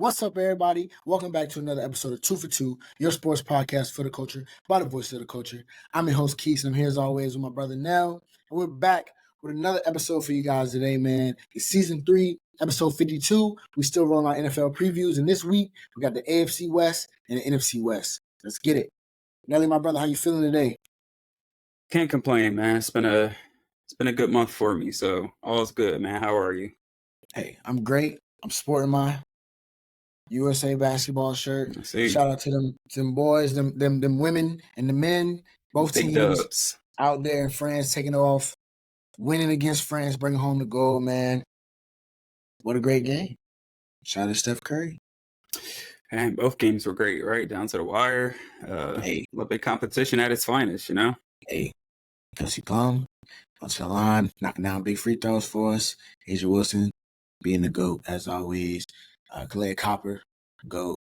What's up, everybody? Welcome back to another episode of 2 for 2, your sports podcast for the culture, by the voice of the culture. I'm your host, Keith, and I'm here as always with my brother, Nell. And we're back with another episode for you guys today, man. It's season 3, episode 52. We still rolling our NFL previews. And this week, we got the AFC West and the NFC West. Let's get it. Nelly, my brother, how you feeling today? Can't complain, man. It's been a good month for me, so all's good, man. How are you? Hey, I'm great. I'm sporting my USA basketball shirt. Shout out to them boys, them women and the men, both Big teams dubs out there in France taking off, winning against France, bringing home the gold, man. What a great game. Shout out to Steph Curry. And both games were great, right? Down to the wire. Olympic competition at its finest, you know? Hey, Kelsey Plum, once the line, knocking down big free throws for us. Asia Wilson being the GOAT, as always. Kalea Copper, GOAT.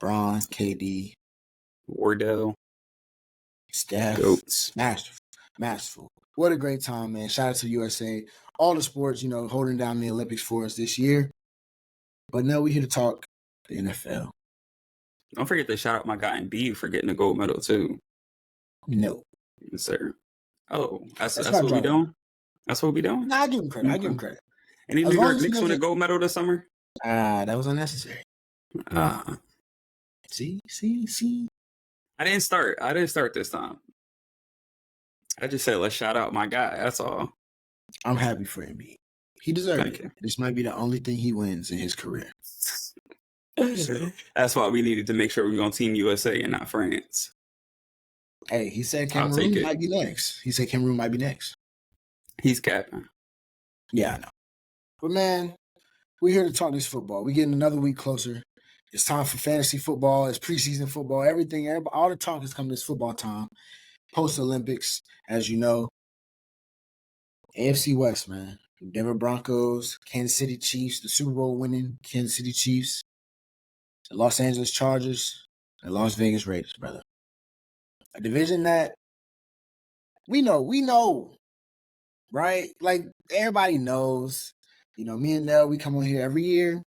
Braun, KD. Wardell. Steph. GOATs. Masterful. What a great time, man. Shout out to USA. All the sports, holding down the Olympics for us this year. But now we're here to talk the NFL. Don't forget to shout out my guy Embiid for getting a gold medal, too. No. Yes, sir. Oh, that's what we doing? That's what we doing? Nah, I give him credit. Any New York Knicks win a gold medal this summer? That was unnecessary. See? I didn't start this time. I just said, let's shout out my guy. That's all. I'm happy for Embiid. He deserves it. This might be the only thing he wins in his career. That's why we needed to make sure we're on Team USA and not France. Hey, he said Cameroon might be next. He's capping. Yeah, I know. But, man, we're here to talk this football. We're getting another week closer. It's time for fantasy football. It's preseason football. Everything, all the talk is coming this football time. Post-Olympics, as you know. AFC West, man. Denver Broncos, Kansas City Chiefs, the Super Bowl winning Kansas City Chiefs, the Los Angeles Chargers, the Las Vegas Raiders, brother. A division that we know, right? Like, everybody knows. Me and Nell, we come on here every year,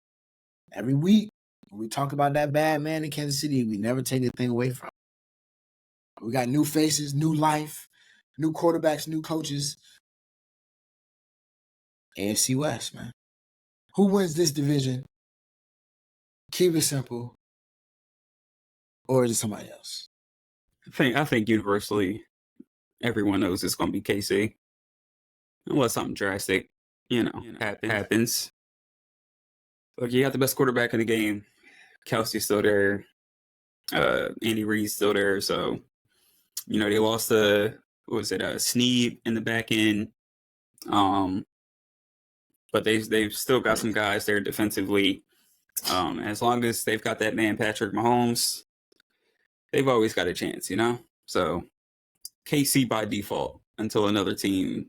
every week. When we talk about that bad man in Kansas City, we never take anything away from him. We got new faces, new life, new quarterbacks, new coaches. AFC West, man. Who wins this division? Keep it simple. Or is it somebody else? I think universally everyone knows it's going to be KC. Unless something drastic, happens. Look, you got the best quarterback in the game. Kelsey's still there. Andy Reid's still there. So, they lost Snead in the back end. But they've still got some guys there defensively. As long as they've got that man Patrick Mahomes, they've always got a chance, So KC by default until another team,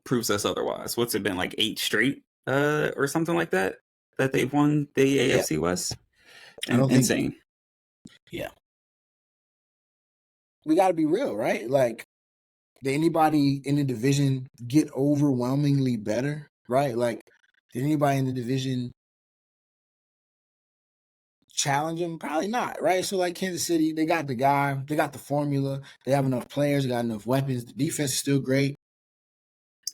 proves us otherwise. What's it been, like 8 straight or something like that they've won the AFC West? Insane. Yeah. We got to be real, right? Like, did anybody in the division get overwhelmingly better, right? Like, did anybody in the division challenge them? Probably not, right? So, like, Kansas City, they got the guy, they got the formula, they have enough players, they got enough weapons. The defense is still great.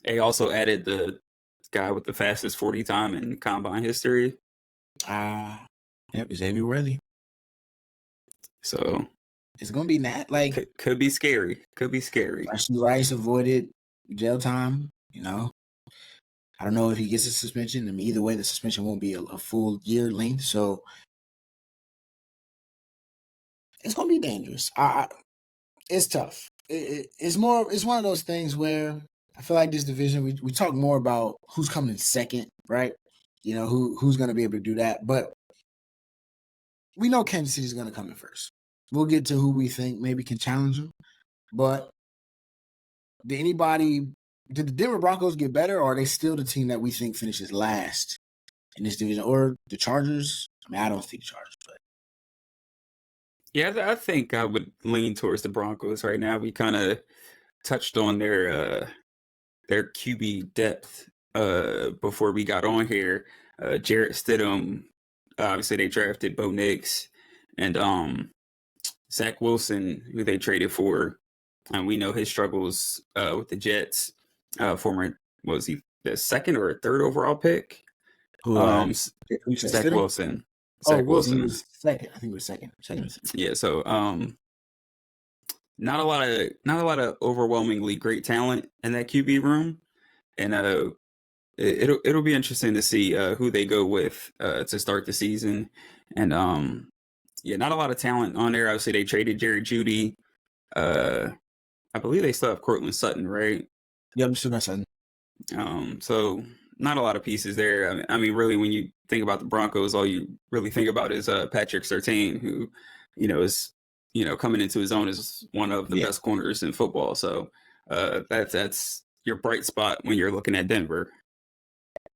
They also added the guy with the fastest 40 time in combine history. Yep, Xavier Worthy. So it's gonna be could be scary. Rashee Rice avoided jail time. I don't know if he gets a suspension. I mean, either way, the suspension won't be a full year length. So it's gonna be dangerous. It's tough. It's one of those things where I feel like this division, we talk more about who's coming in second, right? Who's going to be able to do that. But we know Kansas City's going to come in first. We'll get to who we think maybe can challenge them. But did the Denver Broncos get better, or are they still the team that we think finishes last in this division? Or the Chargers? I mean, I don't think Chargers, but. Yeah, I think I would lean towards the Broncos right now. We kind of touched on their QB depth before we got on here. Jarrett Stidham Obviously, they drafted Bo Nix and Zach Wilson, who they traded for. And we know his struggles with the Jets. Former, was he the second or third overall pick? Who who said Zach Stidham? Wilson. Oh, Zach Wilson, he Wilson. was second. I think he was second. Yeah. So not a lot of overwhelmingly great talent in that QB room, and it'll be interesting to see who they go with to start the season, and yeah, not a lot of talent on there. Obviously, they traded Jerry Jeudy. I believe they still have Cortland Sutton, right? Yeah, I'm still got Sutton. So not a lot of pieces there. I mean, really, when you think about the Broncos, all you really think about is Patrick Surtain, who, is coming into his own as one of the best corners in football. So that's your bright spot when you're looking at Denver.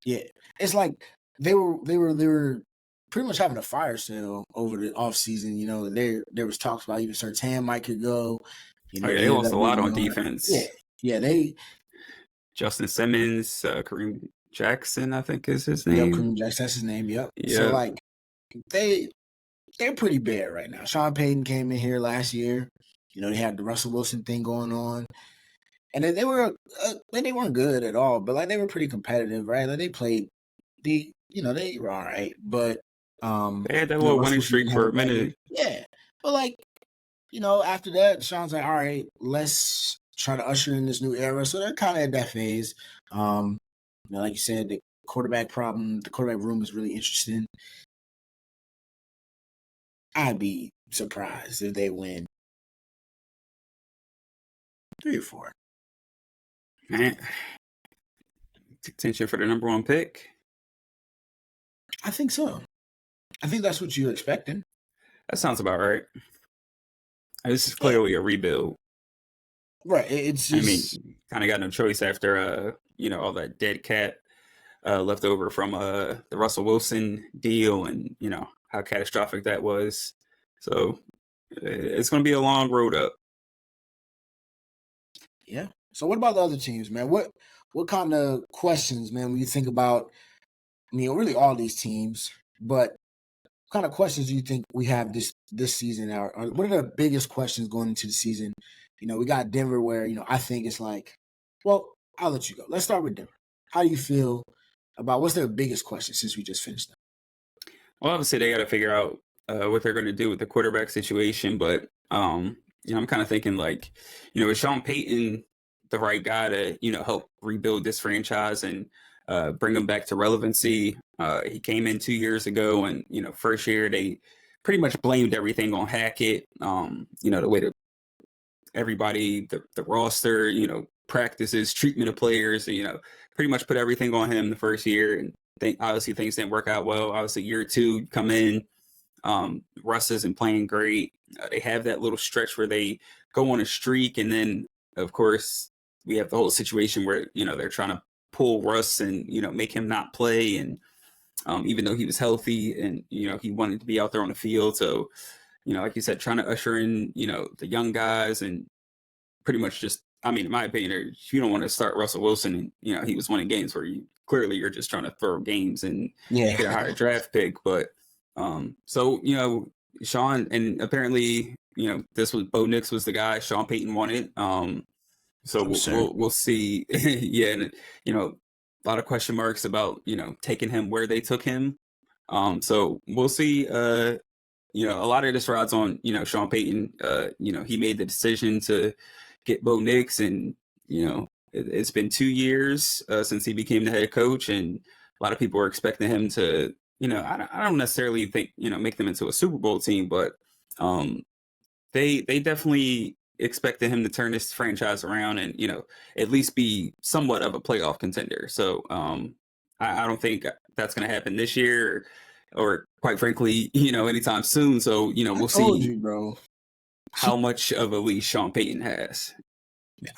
Yeah, it's like they were pretty much having a fire sale over the offseason. There was talks about even Surtain might could go. They lost a lot on defense. They Justin Simmons, Kareem Jackson, I think is his name. Yep, Kareem Jackson, that's his name. Yep. So they're pretty bad right now. Sean Payton came in here last year. They had the Russell Wilson thing going on, and they weren't good at all, but they were pretty competitive, right? They played they were all right, but they had that little winning streak for a minute. Yeah, but after that, Sean's like, all right, let's try to usher in this new era. So they're kind of at that phase. Like you said, the quarterback room is really interesting. I'd be surprised if they win 3 or 4. Man, contention for the number 1 pick. I think so. I think that's what you're expecting. That sounds about right. This is clearly a rebuild. Right. It's just... kind of got no choice after, all that dead cat left over from the Russell Wilson deal and, how catastrophic that was. So it's going to be a long road up. Yeah. So what about the other teams, man? What kind of questions, man, when you think about, really all these teams, but what kind of questions do you think we have this season? Or what are the biggest questions going into the season? We got Denver where, I think it's well, I'll let you go. Let's start with Denver. How do you feel about what's their biggest question since we just finished them? Well, obviously they got to figure out what they're going to do with the quarterback situation. But, I'm kind of thinking is Sean Payton the right guy to, help rebuild this franchise and bring them back to relevancy? He came in 2 years ago and, first year they pretty much blamed everything on Hackett. The way that everybody, the roster, practices, treatment of players, pretty much put everything on him the first year. And obviously things didn't work out well. Obviously year 2 come in, Russ isn't playing great. They have that little stretch where they go on a streak. And then of course we have the whole situation where, they're trying to pull Russ and, make him not play. And even though he was healthy and, he wanted to be out there on the field. So, like you said, trying to usher in, the young guys and pretty much just, in my opinion, you don't want to start Russell Wilson and, he was winning games where you're just trying to throw games and get a higher draft pick. But so, Sean, and apparently, this was Bo Nix was the guy Sean Payton wanted. So we'll see. Yeah. And, a lot of question marks about, taking him where they took him. So we'll see. A lot of this rides on, Sean Payton. He made the decision to get Bo Nix, and, it's been 2 years since he became the head coach, and a lot of people are expecting him to, I don't necessarily think, make them into a Super Bowl team, but they definitely expected him to turn this franchise around and, at least be somewhat of a playoff contender. So I don't think that's going to happen this year or quite frankly, anytime soon. So, we'll see bro, how much of a leash Sean Payton has.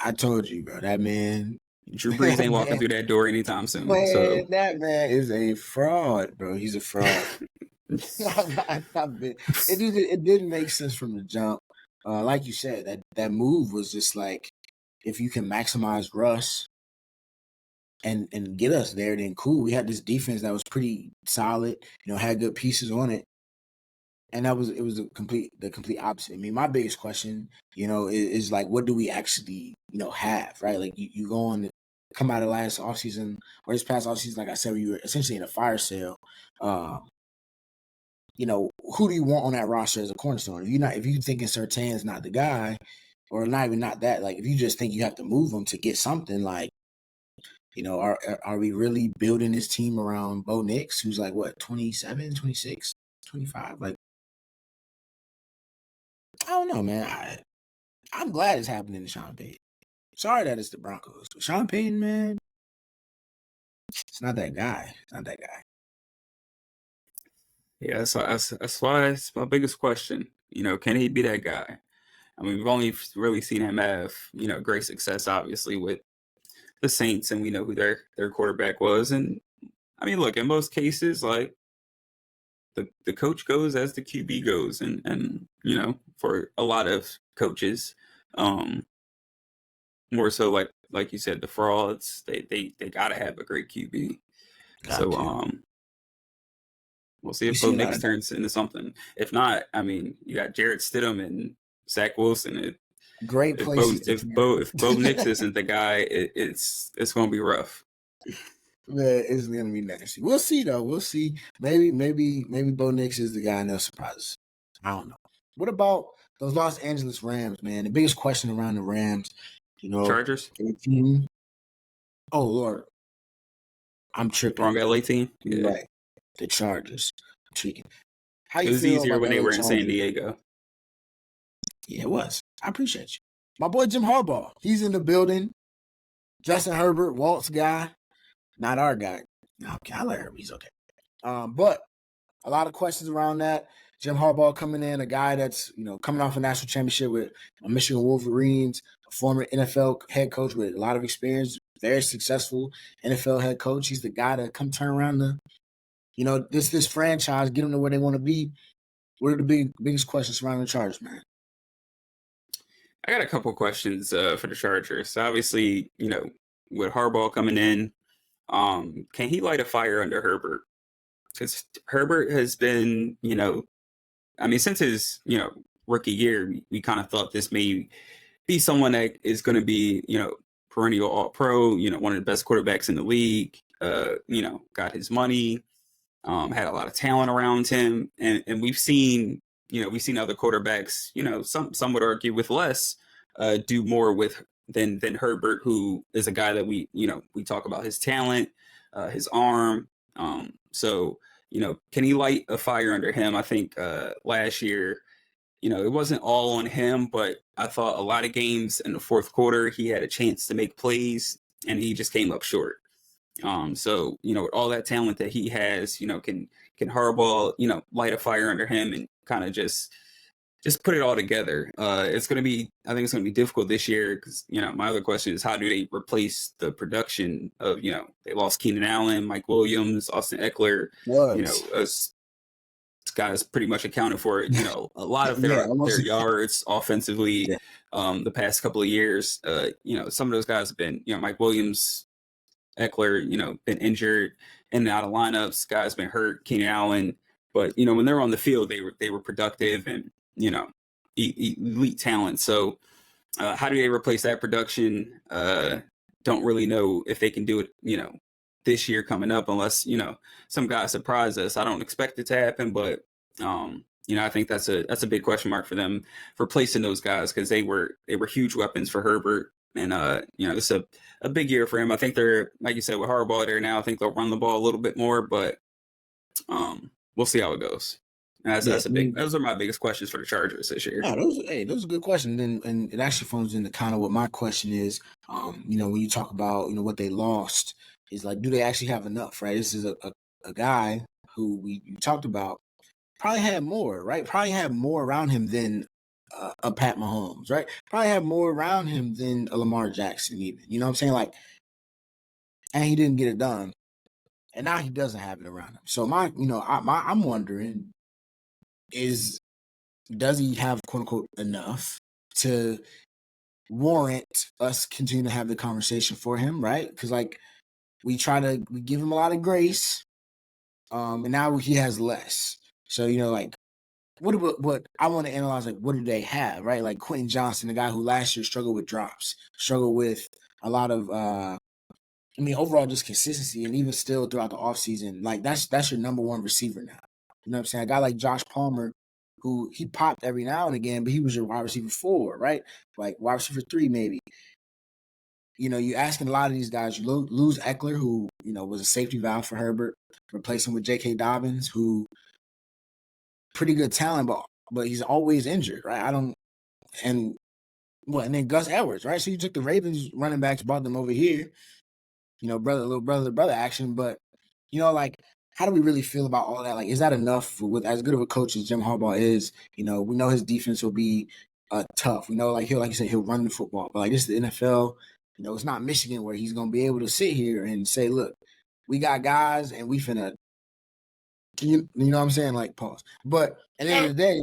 I told you, bro, that man. Drew Brees ain't walking through that door anytime soon. Man, so that man is a fraud, bro. He's a fraud. It didn't make sense from the jump. Like you said, that move was just if you can maximize Russ, and get us there, then cool. We had this defense that was pretty solid, had good pieces on it. And it was the complete opposite. I mean, my biggest question, is like, what do we actually, have, right? Like you go on, come out of last offseason or this past offseason, like I said, we were essentially in a fire sale. Who do you want on that roster as a cornerstone? If you thinking Surtain's not the guy, or not even not that, like if you just think you have to move him to get something, like, are we really building this team around Bo Nix, who's like what, 27, 26, 25? Like, I don't know, man. I'm glad it's happening to Sean Payton. Sorry that it's the Broncos. But Sean Payton, man, it's not that guy. It's not that guy. Yeah, that's why it's my biggest question. Can he be that guy? I mean, we've only really seen him have, great success, obviously, with the Saints, and we know who their quarterback was. And I mean, look, in most cases, like the coach goes as the QB goes, and for a lot of coaches, more so like you said, the frauds, they gotta have a great QB. So we'll see if Bo Nix turns into something. If not, I mean, you got Jarrett Stidham and Zach Wilson. Great places. If Bo Nix isn't the guy, it's going to be rough. Man, it's going to be nasty. We'll see, though. We'll see. Maybe Bo Nix is the guy and they'll surprise us. I don't know. What about those Los Angeles Rams, man? The biggest question around the Rams, Chargers? Oh, Lord. I'm tripping. Wrong LA team? Yeah. Right. The Chargers. I'm tweaking. It was easier when they were in San Diego. Yeah, it was. I appreciate you. My boy Jim Harbaugh, he's in the building. Justin Herbert, Walt's guy. Not our guy. Okay, I like Herbert. He's okay. But a lot of questions around that. Jim Harbaugh coming in, a guy that's, coming off a national championship with Michigan Wolverines, a former NFL head coach with a lot of experience, very successful NFL head coach. He's the guy to come turn around this franchise, get them to where they want to be. What are the biggest questions surrounding the Chargers, man? I got a couple questions for the Chargers. Obviously, with Harbaugh coming in, can he light a fire under Herbert? Because Herbert has been, since his, rookie year, we kind of thought this may be someone that is going to be, perennial All-Pro, one of the best quarterbacks in the league, got his money, had a lot of talent around him. And we've seen other quarterbacks, some would argue with less, do more than Herbert, who is a guy that we talk about his talent, his arm. So, can he light a fire under him? I think last year, it wasn't all on him, but I thought a lot of games in the fourth quarter, he had a chance to make plays and he just came up short. So, with all that talent that he has, can Harbaugh, light a fire under him and kind of just put it all together. I think it's going to be difficult this year because, my other question is how do they replace the production of, they lost Keenan Allen, Mike Williams, Austin Eckler, this guys pretty much accounted for, a lot of their yards offensively, the past couple of years. Some of those guys have been, Mike Williams, Eckler, been injured in and out of lineups, guys been hurt, Keenan Allen, but, when they're on the field, they were productive and, elite talent. So how do they replace that production? Don't really know if they can do it, this year coming up, unless, some guys surprise us. I don't expect it to happen, but, I think that's a big question mark for them for replacing those guys because they were huge weapons for Herbert. And, it's a big year for him. I think they're, like you said, with Harbaugh there now, I think they'll run the ball a little bit more, but we'll see how it goes. Those are my biggest questions for the Chargers this year. Yeah, those are good questions. And it actually falls into kind of what my question is, when you talk about, what they lost, is like, do they actually have enough, right? This is a guy who you talked about probably had more, right? Probably had more around him than a Pat Mahomes, right? Probably had more around him than a Lamar Jackson even. You know what I'm saying? Like, and he didn't get it done. And now he doesn't have it around him. So I'm wondering, does he have quote unquote enough to warrant us continue to have the conversation for him, right? Because like we give him a lot of grace, and now he has less. So like what I want to analyze, like what do they have, right? Like Quentin Johnson, the guy who last year struggled with drops, struggled with a lot of overall just consistency, and even still throughout the offseason, like that's your number one receiver now. You know what I'm saying? A guy like Josh Palmer, who he popped every now and again, but he was your wide receiver 4, right? Like wide receiver 3, maybe. You asking a lot of these guys, you lose Eckler, who, was a safety valve for Herbert, replace him with J.K. Dobbins, who pretty good talent, but he's always injured, right? And then Gus Edwards, right? So you took the Ravens running backs, brought them over here, little brother to brother action. But, like, how do we really feel about all that? Like, is that enough with as good of a coach as Jim Harbaugh is? We know his defense will be tough. We know, like you said, he'll run the football. But, like, this is the NFL. It's not Michigan where he's going to be able to sit here and say, look, we got guys and we finna, you know what I'm saying? Like, pause. But at the end of the day,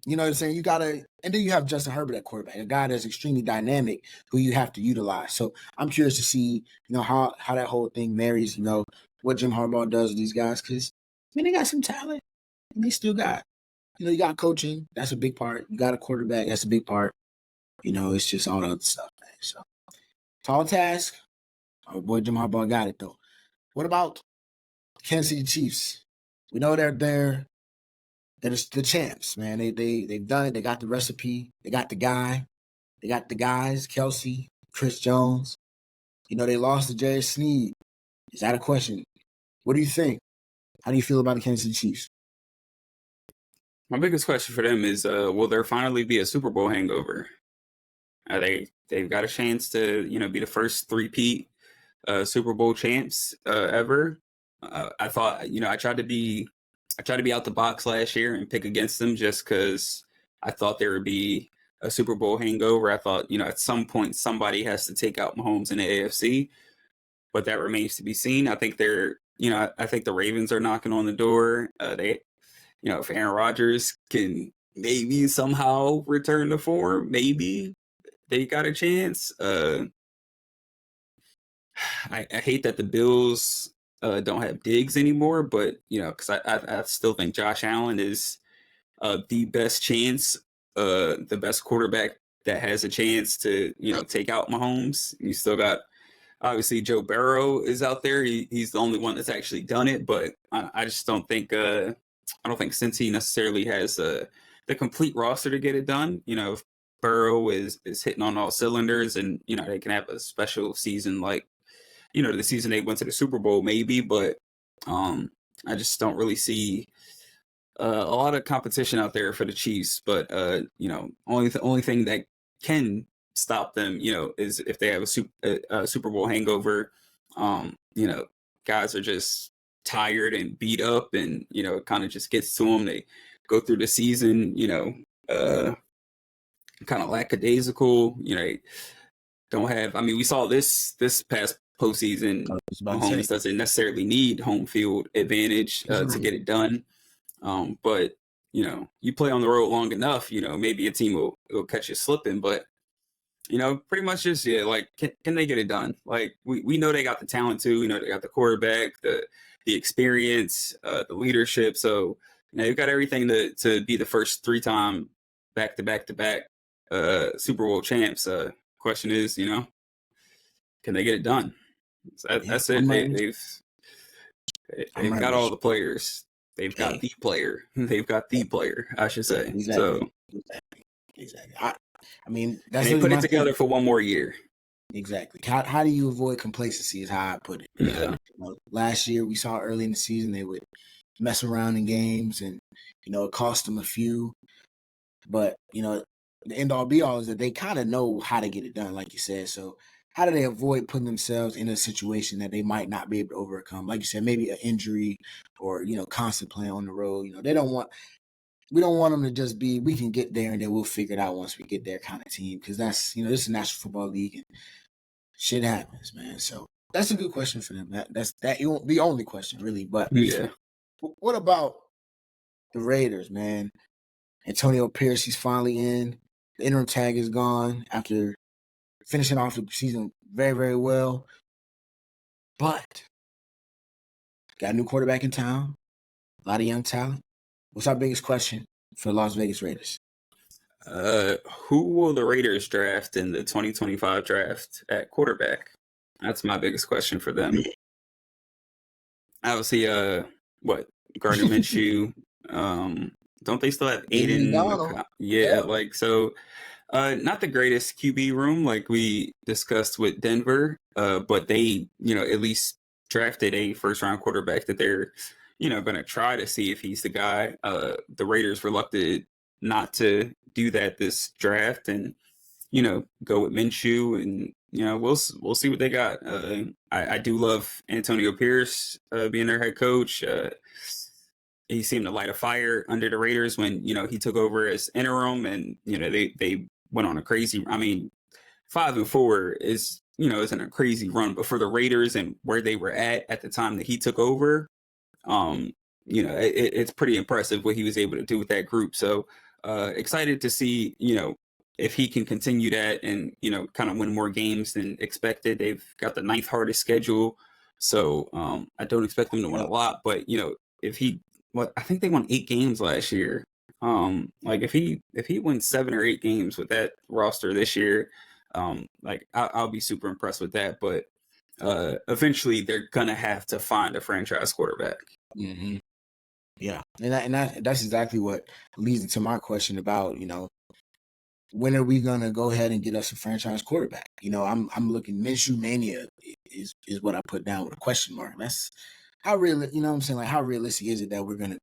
you know what I'm saying? You gotta, and then you have Justin Herbert at quarterback, a guy that's extremely dynamic who you have to utilize. So I'm curious to see, how that whole thing marries, what Jim Harbaugh does with these guys, because they got some talent, and they still got, you got coaching, that's a big part. You got a quarterback, that's a big part. It's just all the other stuff, man. So tall task. Our boy Jim Harbaugh got it though. What about Kansas City Chiefs? We know they're the champs, man. They've done it. They got the recipe. They got the guy. They got the guys, Kelsey, Chris Jones. They lost to Jerry Sneed. Is that a question? What do you think? How do you feel about the Kansas City Chiefs? My biggest question for them is, will there finally be a Super Bowl hangover? They've got a chance to, be the first three-peat Super Bowl champs ever. I thought, I tried to be out the box last year and pick against them just because I thought there would be a Super Bowl hangover. I thought, at some point somebody has to take out Mahomes in the AFC, but that remains to be seen. I think I think the Ravens are knocking on the door. If Aaron Rodgers can maybe somehow return to form, maybe they got a chance. I hate that the Bills don't have Diggs anymore, but because I still think Josh Allen is the best chance, the best quarterback that has a chance to take out Mahomes. You still got obviously Joe Burrow is out there. He's the only one that's actually done it, but I just don't think Cincy necessarily has the complete roster to get it done. If Burrow is hitting on all cylinders, and they can have a special season like the season they went to the Super Bowl, maybe, but I just don't really see a lot of competition out there for the Chiefs. But only thing that can stop them, is if they have a Super Bowl hangover. Guys are just tired and beat up, and it kind of just gets to them. They go through the season, kind of lackadaisical. They don't have. I mean, we saw this past postseason. Mahomes doesn't necessarily need home field advantage to get it done. But you play on the road long enough, maybe a team will catch you slipping. But pretty much just like can they get it done? Like we know they got the talent too. We know they got the quarterback, the experience, the leadership. So you've got everything to be the first 3-time back-to-back Super Bowl champs. Question is, can they get it done? So that's it. They've got all the players. They've got the player. They've got the player, I should say. Exactly. So exactly. I mean, that's they put it together for one more year. Exactly. How do you avoid complacency is how I put it. Yeah. Last year we saw early in the season they would mess around in games, and it cost them a few. But the end all be all is that they kind of know how to get it done, like you said. So how do they avoid putting themselves in a situation that they might not be able to overcome? Like you said, maybe an injury or constant playing on the road. We don't want them to just be, we can get there and then we'll figure it out once we get there kind of team. Because that's, this is a National Football League and shit happens, man. So that's a good question for them. That's the only question, really. But yeah, what about the Raiders, man? Antonio Pierce, he's finally in. The interim tag is gone after finishing off the season very, very well. But got a new quarterback in town, a lot of young talent. What's our biggest question for the Las Vegas Raiders? Who will the Raiders draft in the 2025 draft at quarterback? That's my biggest question for them. Obviously, what Gardner Minshew? Don't they still have Aiden? Yeah, like so. Not the greatest QB room like we discussed with Denver, but they, at least drafted a first round quarterback that they're, going to try to see if he's the guy. The Raiders reluctant not to do that this draft and, go with Minshew and, we'll see what they got. I do love Antonio Pierce being their head coach. He seemed to light a fire under the Raiders when, he took over as interim and, they went on a crazy, 5-4 isn't a crazy run, but for the Raiders and where they were at the time that he took over, it's pretty impressive what he was able to do with that group. So excited to see, if he can continue that and, kind of win more games than expected. They've got the 9th hardest schedule. So I don't expect them to win a lot, but, I think they won 8 games last year. Like if he wins 7 or 8 games with that roster this year, I'll be super impressed with that. But eventually they're gonna have to find a franchise quarterback. Mm-hmm. Yeah, and that's exactly what leads into my question about when are we gonna go ahead and get us a franchise quarterback? I'm looking Minshew mania is what I put down with a question mark. That's how real, what I'm saying, like how realistic is it that we're gonna,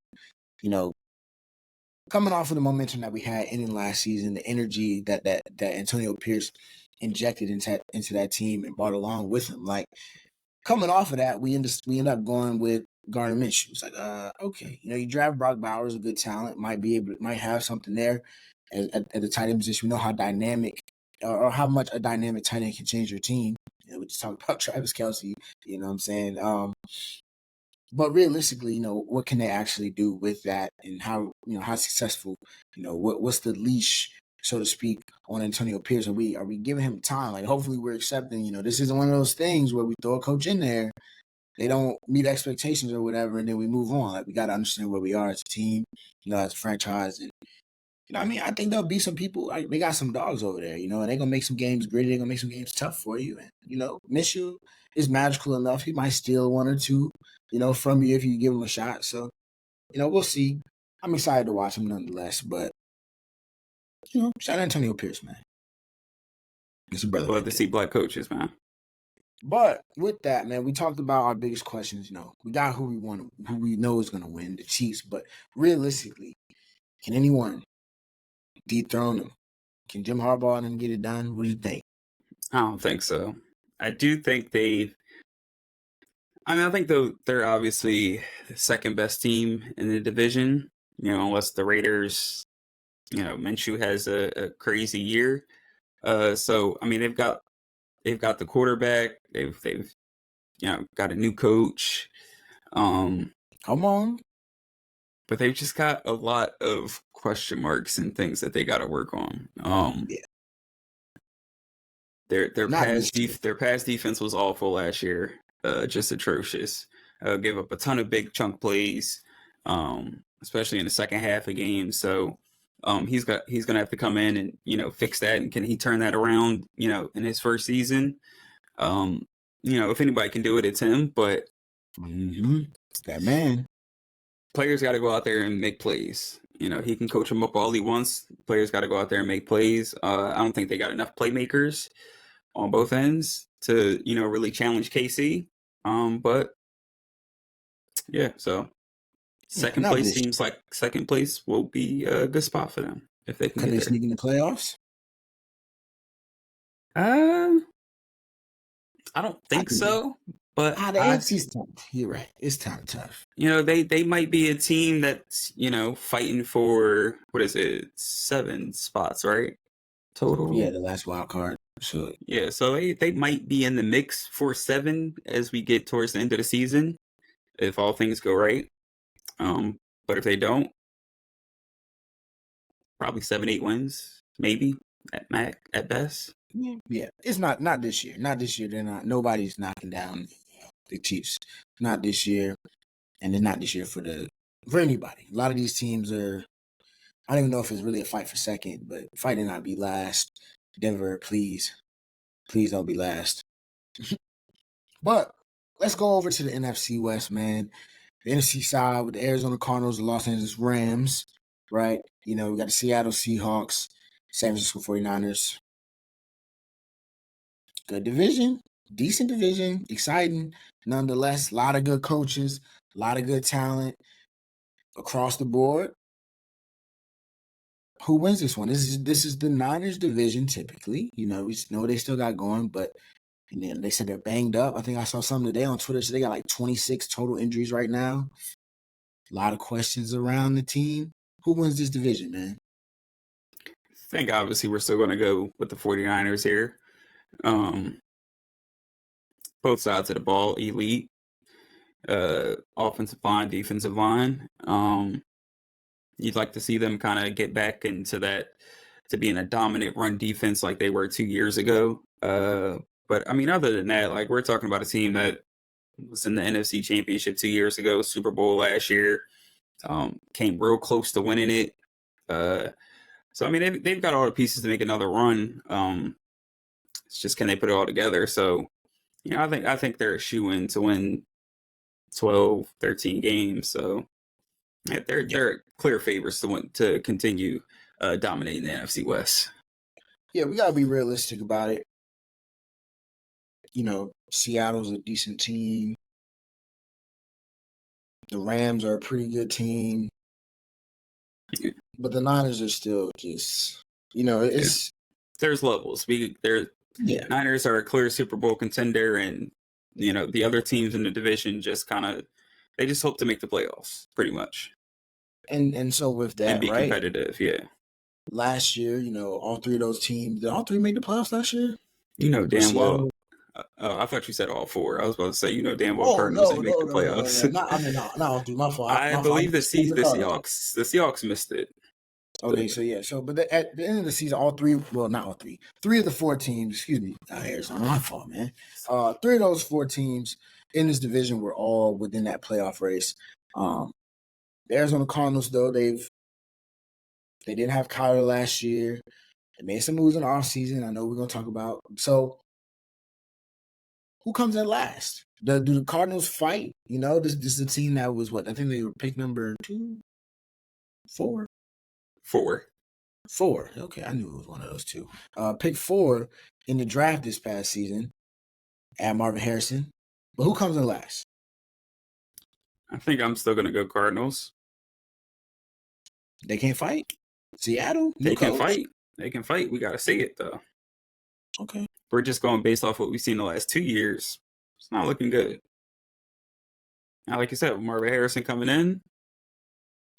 coming off of the momentum that we had ending last season, the energy that Antonio Pierce injected into that team and brought along with him, like coming off of that, we end up going with Gardner Minshew. It's like, okay, you draft Brock Bowers, a good talent, might have something there at the tight end position. We know how dynamic or how much a dynamic tight end can change your team. We just talked about Travis Kelce. You know what I'm saying? But realistically, what can they actually do with that, and how successful, what's the leash, so to speak, on Antonio Pierce? Are we giving him time? Like, hopefully, we're accepting. This isn't one of those things where we throw a coach in there, they don't meet expectations or whatever, and then we move on. Like, we got to understand where we are as a team, as a franchise, and I think there'll be some people. They got some dogs over there, and they're gonna make some games gritty. They're gonna make some games tough for you, and Minshew is magical enough. He might steal 1 or 2. From you if you give him a shot. So, we'll see. I'm excited to watch him nonetheless. But, shout out Antonio Pierce, man. It's a brother. Love to see black coaches, man. But with that, man, we talked about our biggest questions. We got who we want, who we know is going to win, the Chiefs. But realistically, can anyone dethrone them? Can Jim Harbaugh and them get it done? What do you think? I don't think so. I do think I think they're obviously the second best team in the division, unless the Raiders, Minshew has a crazy year. So they've got the quarterback, they've got a new coach. Come on. But they've just got a lot of question marks and things that they got to work on. Yeah. Their pass defense was awful last year. Just atrocious. Gave up a ton of big chunk plays, especially in the second half of games. So he's gonna have to come in and fix that. And can he turn that around? In his first season, if anybody can do it, it's him. But it's that man. Players got to go out there and make plays. He can coach them up all he wants. Players got to go out there and make plays. I don't think they got enough playmakers on both ends to really challenge KC. But yeah, so second place seems like second place will be a good spot for them if they can. Could they sneak in the playoffs? I don't think so. But the AFC's tough. You're right. It's kind of tough. They might be a team that's fighting for, what is it, 7 spots, right? Total. Yeah, the last wild card. So yeah, so they might be in the mix for 7 as we get towards the end of the season, if all things go right. But if they don't, probably 7-8 wins, maybe at best. Yeah, it's not this year. Not this year. They're not. Nobody's knocking down the Chiefs. Not this year, and then not this year for anybody. A lot of these teams are. I don't even know if it's really a fight for second, but fight to not be last. Denver, please don't be last. But let's go over to the NFC West, man. The NFC side with the Arizona Cardinals, the Los Angeles Rams, right? We got the Seattle Seahawks, San Francisco 49ers. Good division, decent division, exciting nonetheless. A lot of good coaches, a lot of good talent across the board. Who wins this one? This is the Niners division typically. We know they still got going, but they said they're banged up. I think I saw something today on Twitter. So they got like 26 total injuries right now. A lot of questions around the team. Who wins this division, man? I think obviously we're still going to go with the 49ers here. Both sides of the ball, elite. Offensive line, defensive line. You'd like to see them kind of get back into that, to being a dominant run defense like they were 2 years ago. But I mean, other than that, like, we're talking about a team that was in the NFC Championship 2 years ago, Super Bowl last year, came real close to winning it. So I mean, they've got all the pieces to make another run. It's just, can they put it all together? So, I think they're a shoo-in to win 12, 13 games. So yeah, they're clear favorites to continue dominating the NFC West. Yeah, we gotta be realistic about it. Seattle's a decent team. The Rams are a pretty good team. But the Niners are still just, it's... There's levels. Niners are a clear Super Bowl contender, and, the other teams in the division just they just hope to make the playoffs, pretty much. And so with that, and be right? Competitive, yeah. Last year, all three of those teams, did all three make the playoffs last year? Damn well. I thought you said all four. I was about to say, damn well Cardinals didn't make the playoffs. No. Not all three. My fault. I believe the Seahawks missed it. Okay, so yeah, but at the end of the season, all three, well, not all three, three of the four teams, excuse me, Arizona, my fault, man. Three of those four teams in this division were all within that playoff race. The Arizona Cardinals, though, they didn't have Kyler last year. They made some moves in the offseason. I know we're gonna talk about. So, who comes in last? Do the Cardinals fight? This is a team that was what? I think they were pick number 4. 4. Okay, I knew it was one of those two. Pick 4 in the draft this past season at Marvin Harrison. But who comes in last? I think I'm still going to go Cardinals. They can't fight? Seattle? They can fight. They can fight. We got to see it, though. Okay. We're just going based off what we've seen the last 2 years. It's not looking good. Now, like you said, Marvin Harrison coming in,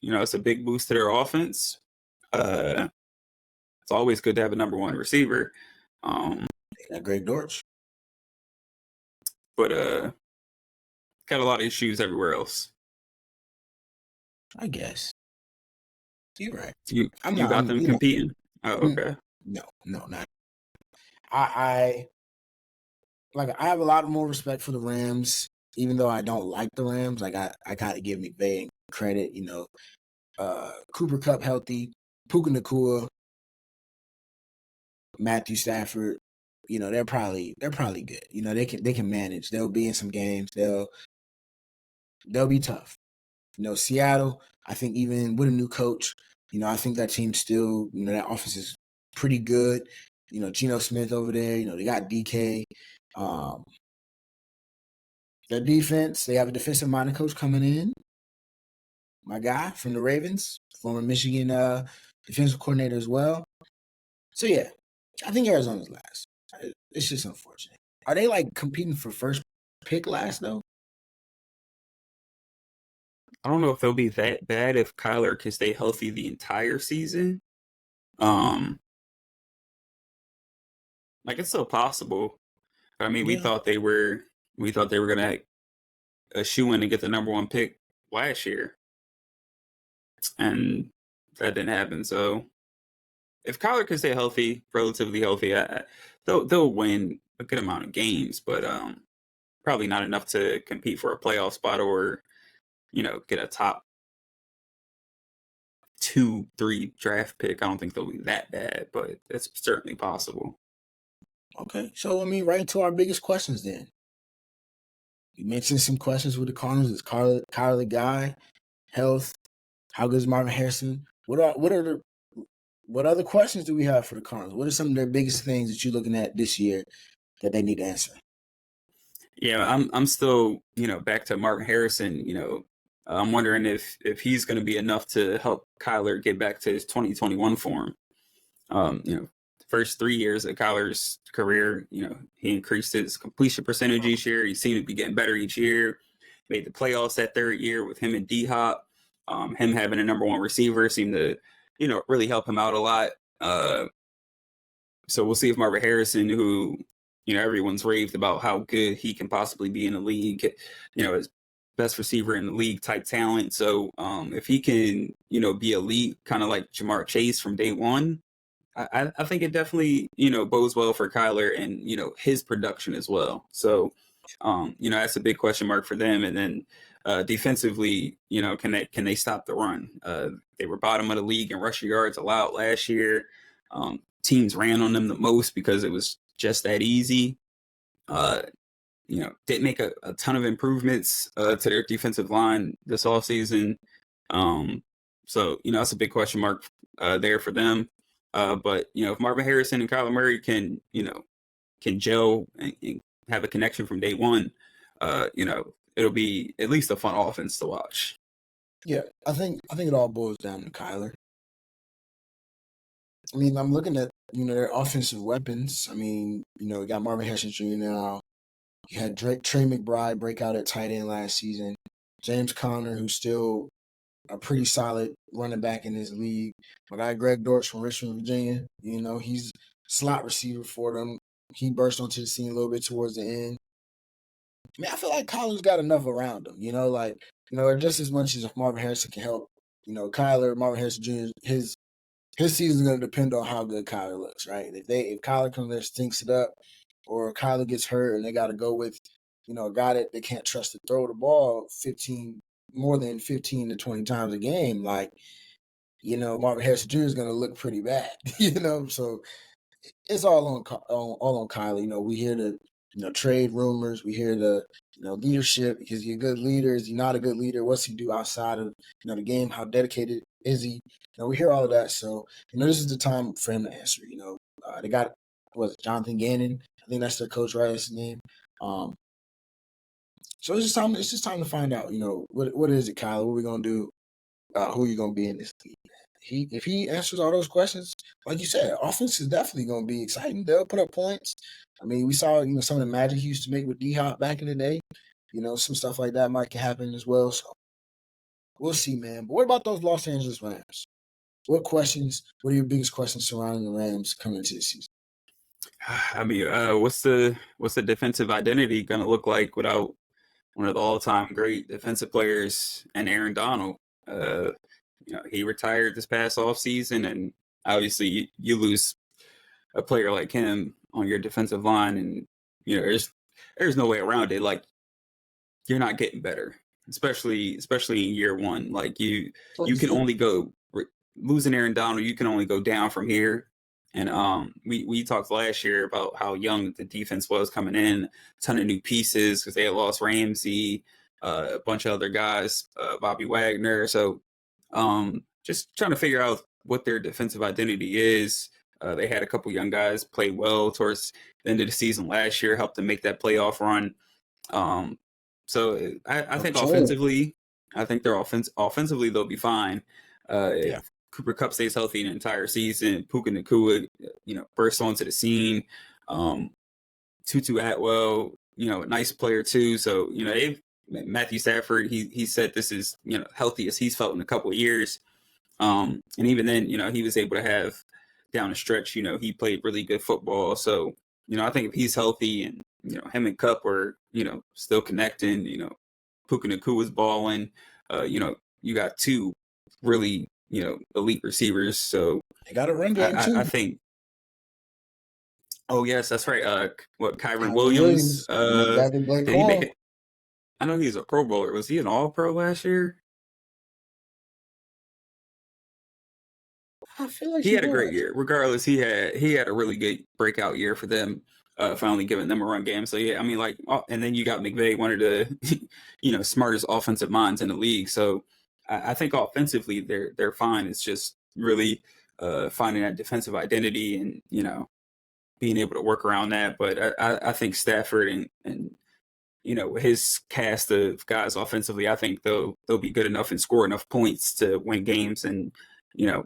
it's a big boost to their offense. It's always good to have a number one receiver. They got Greg Dortch. But got a lot of issues everywhere else. I guess. You're right. You got them competing? Oh, okay. No, not. I have a lot more respect for the Rams, even though I don't like the Rams. I gotta give McVay credit. Cooper Kupp healthy, Puka Nacua, Matthew Stafford. They're probably good. They can manage. They'll be in some games. They'll be tough. Seattle, I think even with a new coach, I think that team still, that offense is pretty good. Geno Smith over there, they got DK. Their defense, they have a defensive-minded coach coming in. My guy from the Ravens, former Michigan defensive coordinator as well. So, yeah, I think Arizona's last. It's just unfortunate. Are they, competing for first pick last, though? I don't know if they'll be that bad if Kyler can stay healthy the entire season. It's still possible. I mean, we thought they were gonna a shoe-in to get the number one pick last year, and that didn't happen. So, if Kyler can stay healthy, relatively healthy, they'll win a good amount of games. But probably not enough to compete for a playoff spot or, get a top 2, 3 draft pick. I don't think they'll be that bad, but it's certainly possible. Okay, so right into our biggest questions then. You mentioned some questions with the Cardinals. Is Kyler the guy? Health? How good is Marvin Harrison? What other questions do we have for the Cardinals? What are some of their biggest things that you're looking at this year that they need to answer? Yeah, I'm still, back to Martin Harrison. I'm wondering if he's going to be enough to help Kyler get back to his 2021 form. First 3 years of Kyler's career, he increased his completion percentage each year. He seemed to be getting better each year. Made the playoffs that third year with him and D Hop. Him having a number one receiver seemed to, really help him out a lot. So we'll see if Marvin Harrison, who, everyone's raved about how good he can possibly be in the league, his best receiver in the league type talent. So if he can, be elite, kind of like Jamar Chase from day one, I think it definitely, bodes well for Kyler and, his production as well. So, that's a big question mark for them. And then defensively, can they stop the run? They were bottom of the league in rushing yards allowed last year. Teams ran on them the most because it was just that easy. Didn't make a ton of improvements to their defensive line this offseason. So, that's a big question mark there for them. But, if Marvin Harrison and Kyler Murray can gel and have a connection from day one, it'll be at least a fun offense to watch. Yeah, I think it all boils down to Kyler. I'm looking at, their offensive weapons. We got Marvin Harrison Jr. now. You had Trey McBride break out at tight end last season. James Conner, who's still a pretty solid running back in his league. My guy Greg Dortch from Richmond, Virginia. He's slot receiver for them. He burst onto the scene a little bit towards the end. I feel like Kyler's got enough around him. Just as much as if Marvin Harrison can help. Kyler, Marvin Harrison Jr. His season's going to depend on how good Kyler looks, right? If Kyler comes there, stinks it up, or Kyler gets hurt and they got to go with, a guy that they can't trust to throw the ball more than 15 to 20 times a game, Marvin Harrison Jr. is going to look pretty bad, So it's all on Kyler. We hear the trade rumors, we hear the leadership. Is he a good leader? Is he not a good leader? What's he do outside of the game? How dedicated is he? We hear all of that. So this is the time for him to answer. They got Jonathan Gannon. I think that's their coach, right? That's his name. So it's just time to find out. What is it, Kyler? What are we gonna do? Who are you gonna be in this league? If he answers all those questions, like you said, offense is definitely gonna be exciting. They'll put up points. We saw some of the magic he used to make with D Hop back in the day. Some stuff like that might happen as well. So we'll see, man. But what about those Los Angeles Rams? What are your biggest questions surrounding the Rams coming into the season? What's the defensive identity going to look like without one of the all-time great defensive players and Aaron Donald? He retired this past offseason, and obviously you lose a player like him on your defensive line, and there's no way around it. Like, you're not getting better, especially in year one. Like, you can only go losing Aaron Donald. You can only go down from here. And we talked last year about how young the defense was coming in, a ton of new pieces because they had lost Ramsey, a bunch of other guys, Bobby Wagner. So just trying to figure out what their defensive identity is. They had a couple young guys play well towards the end of the season last year, helped them make that playoff run. So I think offensively, offensively they'll be fine. If Cooper Kupp stays healthy an entire season, Puka Nacua, bursts onto the scene. Tutu Atwell, a nice player too. So, Matthew Stafford, he said this is, healthiest he's felt in a couple of years. And even then, he was able to have down the stretch, he played really good football. So, I think if he's healthy and, him and Kupp were, still connecting, Puka Nacua was balling, you got two really, elite receivers. So they got a run game too. I think Oh yes, that's right. What Kyron Kyrie Williams? Williams, my brother Blake Did he make Hall. it? I know he's a Pro Bowler. Was he an All Pro last year? I feel like He he had a great was. year. Regardless, he had a really good breakout year for them. Finally giving them a run game. So yeah, I mean, like, oh, and then you got McVay, one of the smartest offensive minds in the league. So I think offensively they're fine. It's just really finding that defensive identity and being able to work around that. But I think Stafford and his cast of guys offensively, I think they'll be good enough and score enough points to win games and you know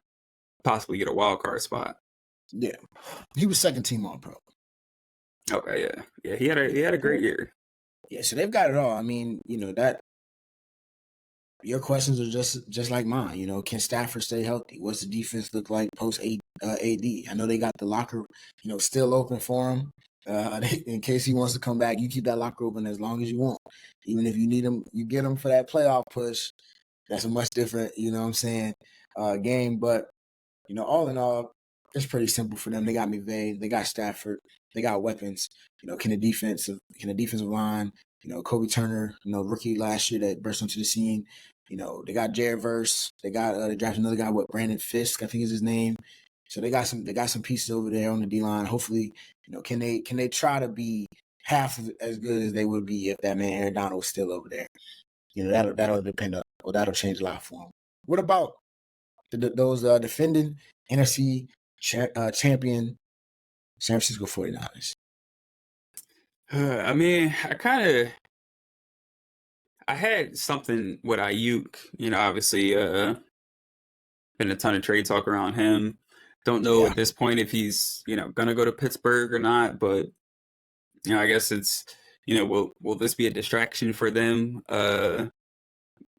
possibly get a wild card spot. Yeah, he was second team All Pro. Okay, yeah. He had a great year. Yeah, so they've got it all. I mean, that your questions are just like mine. Can Stafford stay healthy? What's the defense look like post AD? I know they got the locker, still open for him. In case he wants to come back, you keep that locker open as long as you want. Even if you need him, you get him for that playoff push. That's a much different, what I'm saying, game. But all in all, it's pretty simple for them. They got McVay, they got Stafford, they got weapons. Can the defensive line, Kobe Turner, rookie last year that burst onto the scene. They got Jared Verse, they drafted another guy, Brandon Fisk, I think is his name. So they got some pieces over there on the D line. Hopefully, can they try to be half as good as they would be if that man Aaron Donald was still over there? That'll depend on, that'll change a lot for him. What about those defending NFC champion San Francisco 49ers? I mean, I had something with Ayuk. Obviously, been a ton of trade talk around him. Don't know Yeah, at this point if he's gonna go to Pittsburgh or not, but I guess it's will this be a distraction for them?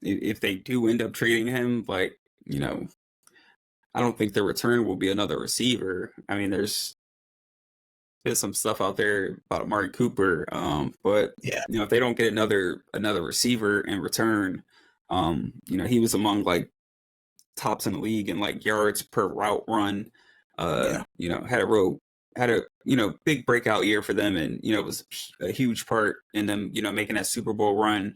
If they do end up trading him, like I don't think the return will be another receiver. I mean, there's some stuff out there about Amari Cooper, but yeah, if they don't get another receiver in return, he was among like tops in the league in like yards per route run. yeah. Had a big breakout year for them, and it was a huge part in them making that Super Bowl run.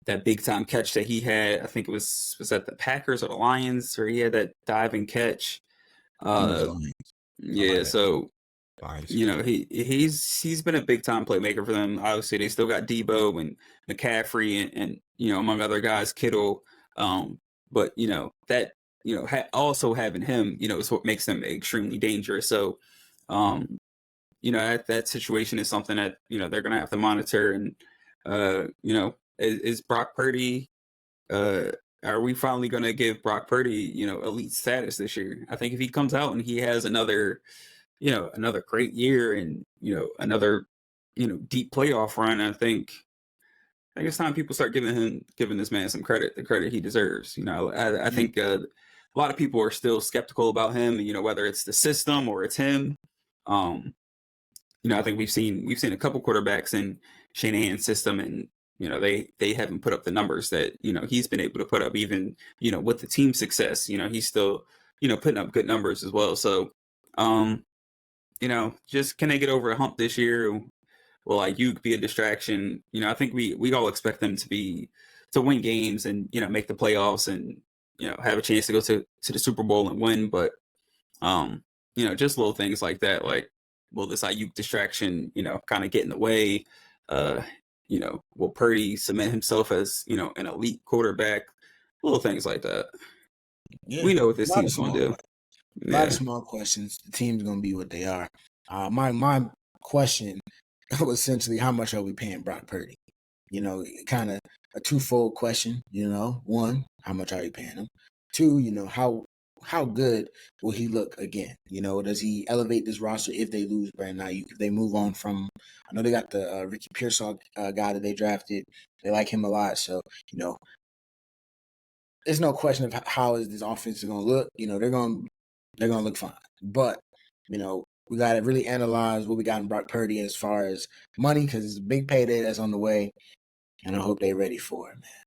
That big time catch that he had, I think it was that the Packers or the Lions, where he had that diving catch. I think it was Uh, Lions. Something yeah, like that. so Lions. he's been a big time playmaker for them. Obviously, they still got Debo and McCaffrey and among other guys, Kittle. But that also having him is what makes them extremely dangerous. So um, that situation is something that they're gonna have to monitor. And is Brock Purdy? Uh, are we finally gonna give Brock Purdy elite status this year? I think if he comes out and he has another great year and another deep playoff run, I think it's time people start giving this man some credit, the credit he deserves. I Yeah, think a lot of people are still skeptical about him, whether it's the system or it's him. um I think we've seen a couple quarterbacks in Shanahan's system, and they haven't put up the numbers that he's been able to put up, even with the team success. He's still putting up good numbers as well. So um just can they get over a hump this year? Will like you be a distraction? I think we all expect them to win games and make the playoffs and have a chance to go to the Super Bowl and win. But just little things like that, like will this Ayuk distraction kind of get in the way? Uh, will Purdy cement himself as an elite quarterback? Little things like that. yeah. We know what A this lot of team's going small to do. questions. A lot of Yeah. small questions. The team's gonna be what they are. My question was essentially how much are we paying Brock Purdy? Kind of a twofold question. One, how much are you paying him? Two, how good will he look again? Does he elevate this roster if they lose Brandon Ayuk? If they move on from, I know they got the Ricky Pearsall guy that they drafted. They like him a lot, so there's no question of how is this offense going to look. They're going to look fine, but we got to really analyze what we got in Brock Purdy as far as money, because it's a big payday that's on the way, and I hope they're ready for it, man.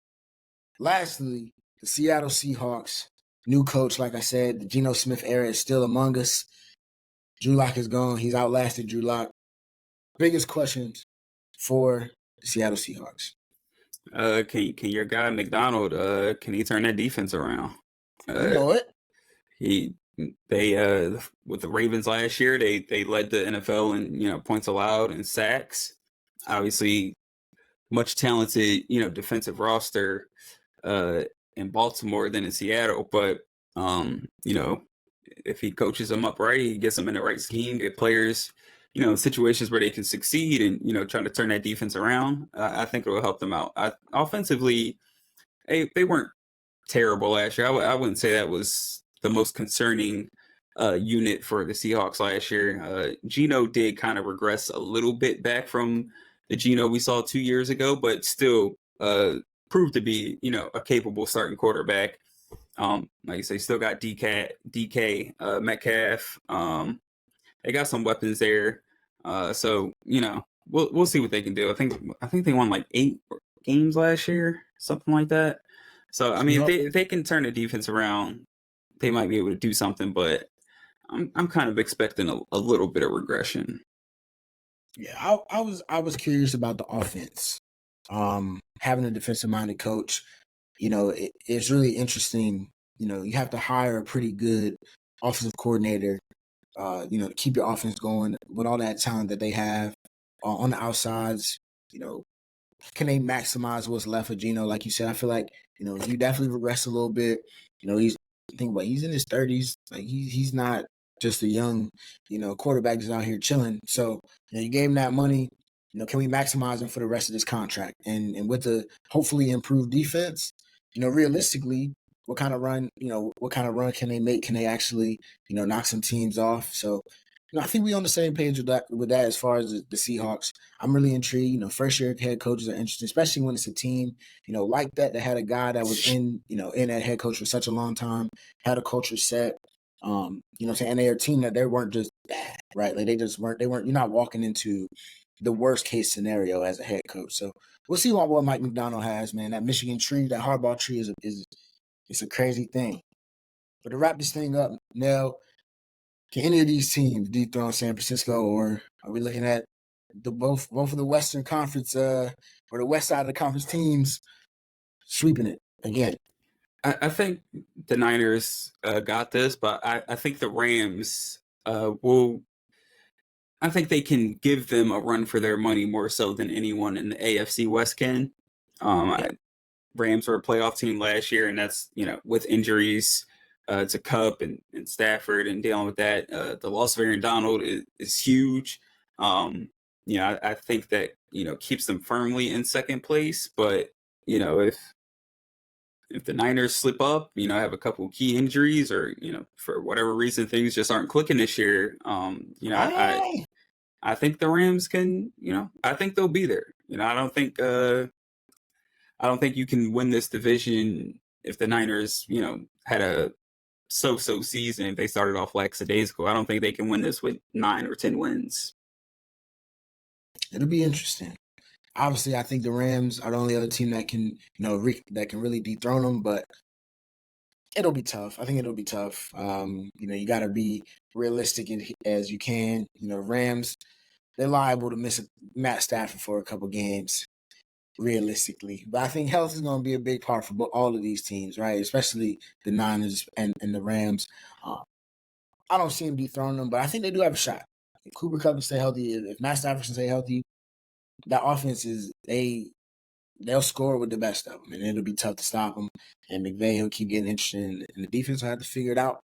Lastly, the Seattle Seahawks, new coach, like I said, the Geno Smith era is still among us. Drew Lock is gone. He's outlasted Drew Lock. Biggest questions for the Seattle Seahawks. Can your guy McDonald can he turn that defense around? You know it. He they with the Ravens last year, they led the NFL in points allowed and sacks. Obviously, much talented defensive roster in Baltimore than in Seattle, but if he coaches them up right, he gets them in the right scheme, get players situations where they can succeed and trying to turn that defense around. I think it will help them out. Offensively, they weren't terrible last year. I wouldn't say that was the most concerning unit for the Seahawks last year. Geno did kind of regress a little bit back from the Geno we saw 2 years ago, but still proved to be a capable starting quarterback. Like you say, still got DK Metcalf. They got some weapons there. So we'll see what they can do. I think they won like 8 games last year, something like that. So I mean, if they can turn the defense around, they might be able to do something. But I'm kind of expecting a little bit of regression. Yeah, I was curious about the offense. Having a defensive minded coach, it's really interesting. You have to hire a pretty good offensive coordinator to keep your offense going with all that talent that they have on the outsides. Can they maximize what's left of Geno? Like you said, I feel like you definitely regress a little bit. He's in his 30s. Like he's not just a young quarterback that's out here chilling. So you gave him that money. Can we maximize him for the rest of this contract? And with the hopefully improved defense, realistically, what kind of run can they make? Can they actually, knock some teams off? So, I think we on the same page with that as far as the Seahawks. I'm really intrigued. First year head coaches are interesting, especially when it's a team, like that had a guy that was in that head coach for such a long time, had a culture set. And they're a team that they weren't just bad, right? Like they weren't, you're not walking into the worst case scenario as a head coach. So we'll see what Mike McDonald has, man. That Michigan tree, that hardball tree is it's a crazy thing. But to wrap this thing up, Nell, can any of these teams dethrone San Francisco, or are we looking at both of the Western Conference or the West side of the conference teams sweeping it again? I think the Niners got this, but I think the Rams will. I think they can give them a run for their money more so than anyone in the AFC West can. Rams were a playoff team last year, and that's with injuries to Kupp and Stafford and dealing with that. The loss of Aaron Donald is huge. I think that keeps them firmly in second place. But if the Niners slip up, have a couple key injuries, or for whatever reason things just aren't clicking this year, I think the Rams can. I think they'll be there. I don't think you can win this division if the Niners, had a so-so season. If they started off lackadaisical, I don't think they can win this with 9 or 10 wins. It'll be interesting. Obviously, I think the Rams are the only other team that can, that can really dethrone them. But it'll be tough. I think it'll be tough. You got to be realistic as you can. Rams, they're liable to miss Matt Stafford for a couple games, realistically. But I think health is going to be a big part for all of these teams, right? Especially the Niners and the Rams. I don't see them dethroning them, but I think they do have a shot. If Cooper Kupp can stay healthy, if Matt Stafford can stay healthy, that offense they'll score with the best of them, and it'll be tough to stop them. And McVay, he'll keep getting interested, and the defense will have to figure it out.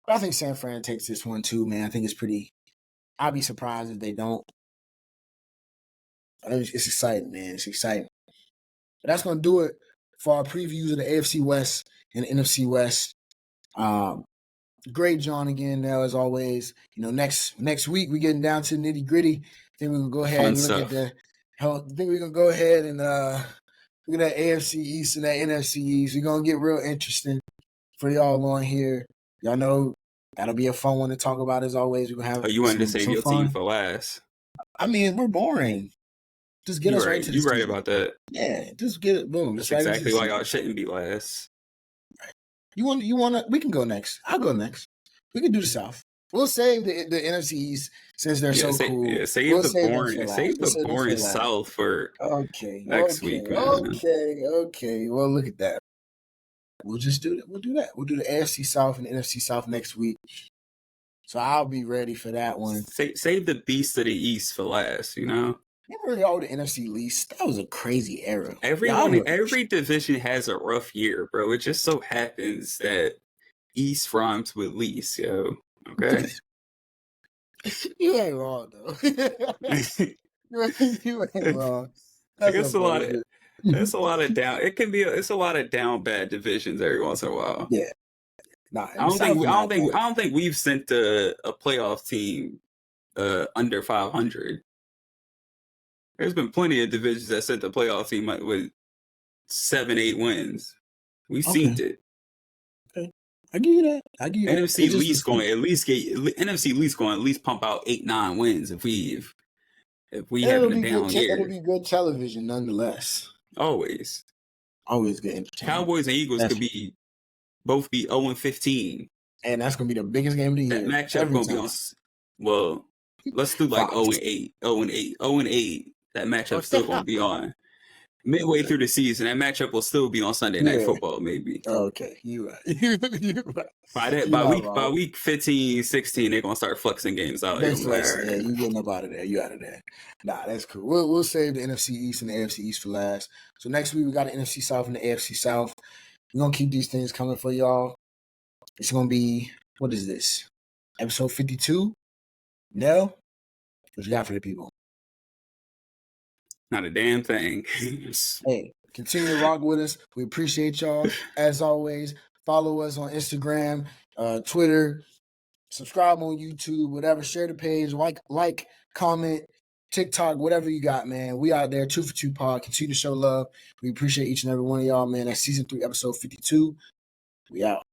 But I think San Fran takes this one too, man. I think it's pretty. I'll be surprised if they don't. It's exciting, man. It's exciting. But that's going to do it for our previews of the AFC West and the NFC West. Great, John, again, now, as always. Next week, we're getting down to the nitty gritty. I think we're going to go ahead and look at I think we're going to go ahead and look at that AFC East and that NFC East. We're going to get real interesting for y'all on here. Y'all know that'll be a fun one to talk about, as always. We're going to have you wanted to save your team for last. I mean, we're boring. Just get us right to the You're right about that. Yeah, just get it. Boom. That's exactly why y'all shouldn't be last. Right. You want to? We can go next. I'll go next. We can do the South. We'll save the NFC East since they're so cool. Yeah, save We'll the save them boring, for last. save We'll the save them for boring last. South for Okay. next week, man. Okay. Well, look at that. We'll just do that. We'll do that. We'll do the AFC South and the NFC South next week. So I'll be ready for that one. Save the beast of the East for last, you know? Remember all the NFC East? That was a crazy era. Every division has a rough year, bro. It just so happens that East rhymes with least, yo. Okay? You ain't wrong, though. You ain't wrong. I guess it's a lot of down. It's a lot of down bad divisions every once in a while. Yeah. Nah, I don't think we've sent a playoff team under 500. There's been plenty of divisions that sent the playoff team with 7-8 wins. We've seen it. Okay. I give you that. NFC least going at least pump out 8-9 wins if we have a down year. It'll be good television nonetheless. Always good entertainment. Cowboys and Eagles could both be 0-15. And that's gonna be the biggest game of the year. That matchup gonna be on. Well, let's do like 0-8. That matchup still gonna be on. Midway through the season, that matchup will still be on Sunday Night Football, maybe. Okay, you're right. By week 15, 16, they're gonna start flexing games out. Yeah, you getting up out of there. You out of there. Nah, that's cool. We'll save the NFC East and the AFC East for last. So next week we got the NFC South and the AFC South. We're gonna keep these things coming for y'all. It's gonna be, what is this? Episode 52? Nell? What you got for the people? Not a damn thing. Hey, continue to rock with us. We appreciate y'all. As always, follow us on Instagram, Twitter, subscribe on YouTube, whatever. Share the page, like, comment, TikTok, whatever you got, man. We out there, 2 for 2 pod. Continue to show love. We appreciate each and every one of y'all, man. That's season 3, episode 52. We out.